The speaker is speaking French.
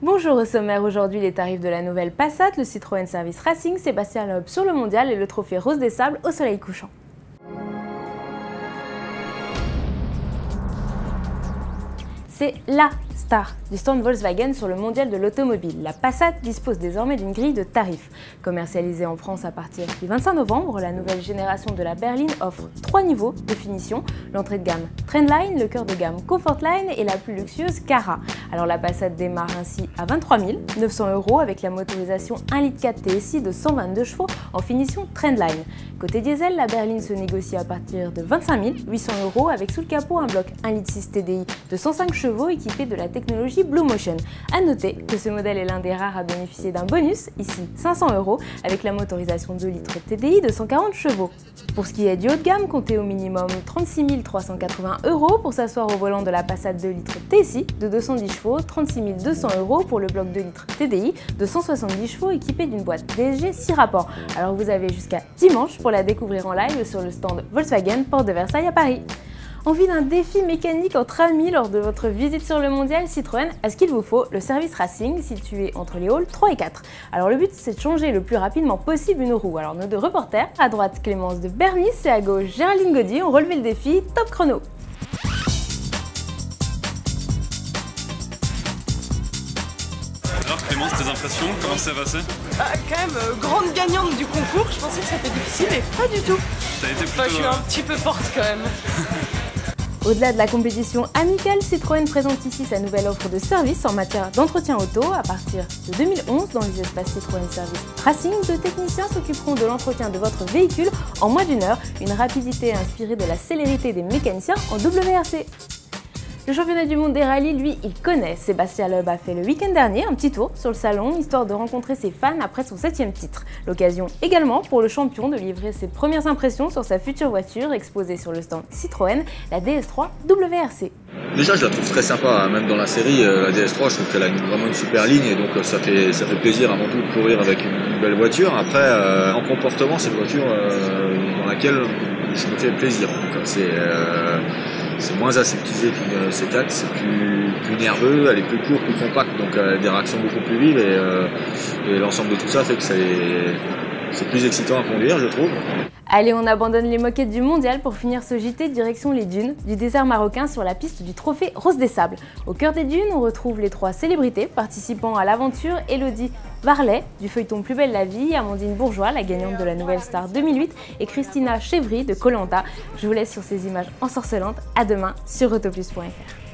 Bonjour, au sommaire aujourd'hui les tarifs de la nouvelle Passat, le Citroën Service Racing, Sébastien Loeb sur le mondial et le trophée Rose des Sables au soleil couchant. C'est LA star du stand Volkswagen sur le mondial de l'automobile. La Passat dispose désormais d'une grille de tarifs. Commercialisée en France à partir du 25 novembre, la nouvelle génération de la berline offre 3 niveaux de finition. L'entrée de gamme Trendline, le cœur de gamme Comfortline et la plus luxueuse Cara. Alors la Passat démarre ainsi à 23 900 € avec la motorisation 1,4 litre TSI de 122 chevaux en finition Trendline. Côté diesel, la berline se négocie à partir de 25 800 € avec sous le capot un bloc 1,6 litre TDI de 105 chevaux équipé de la technologie Blue Motion. A noter que ce modèle est l'un des rares à bénéficier d'un bonus, ici 500 € avec la motorisation 2 litres TDI de 140 chevaux. Pour ce qui est du haut de gamme, comptez au minimum 36 380 € pour s'asseoir au volant de la Passat 2 litres TSI de 210 chevaux, 36 200 € pour le bloc 2 litres TDI de 170 chevaux équipé d'une boîte DSG 6 rapports. Alors vous avez jusqu'à dimanche pour la découvrir en live sur le stand Volkswagen Porte de Versailles à Paris. Envie d'un défi mécanique entre amis lors de votre visite sur le mondial, Citroën a ce qu'il vous faut, le service Racing situé entre les halls 3 et 4. Alors le but c'est de changer le plus rapidement possible une roue. Alors nos deux reporters, à droite Clémence de Bernis et à gauche Géraldine Gaudy ont relevé le défi, top chrono. Alors Clémence, tes impressions, comment ça va passé? Quand même, grande gagnante du concours, je pensais que c'était difficile et pas du tout. T'as été plutôt... Enfin, je suis un petit peu forte quand même. Au-delà de la compétition amicale, Citroën présente ici sa nouvelle offre de service en matière d'entretien auto. À partir de 2011, dans les espaces Citroën Service Racing, deux techniciens s'occuperont de l'entretien de votre véhicule en moins d'1 heure, une rapidité inspirée de la célérité des mécaniciens en WRC. Le championnat du monde des rallyes, lui, il connaît. Sébastien Loeb a fait le week-end dernier un petit tour sur le salon, histoire de rencontrer ses fans après son 7e titre. L'occasion également pour le champion de livrer ses premières impressions sur sa future voiture exposée sur le stand Citroën, la DS3 WRC. Déjà, je la trouve très sympa, même dans la série, la DS3, je trouve qu'elle a vraiment une super ligne et donc ça fait plaisir avant tout de courir avec une belle voiture. Après, en comportement, c'est une voiture dans laquelle je me fais plaisir. En tout cas, c'est moins aseptisé qu'une C4, c'est plus nerveux, elle est plus courte, plus compacte, donc elle a des réactions beaucoup plus vives et l'ensemble de tout ça fait que c'est plus excitant à conduire, je trouve. Allez, on abandonne les moquettes du mondial pour finir ce JT direction les dunes du désert marocain sur la piste du trophée Rose des Sables. Au cœur des dunes, on retrouve les 3 célébrités participant à l'aventure, Elodie Varlet du feuilleton Plus belle la vie, Amandine Bourgeois, la gagnante de la Nouvelle Star 2008 et Christina Chevry de Koh Lanta. Je vous laisse sur ces images ensorcelantes. À demain sur autoplus.fr.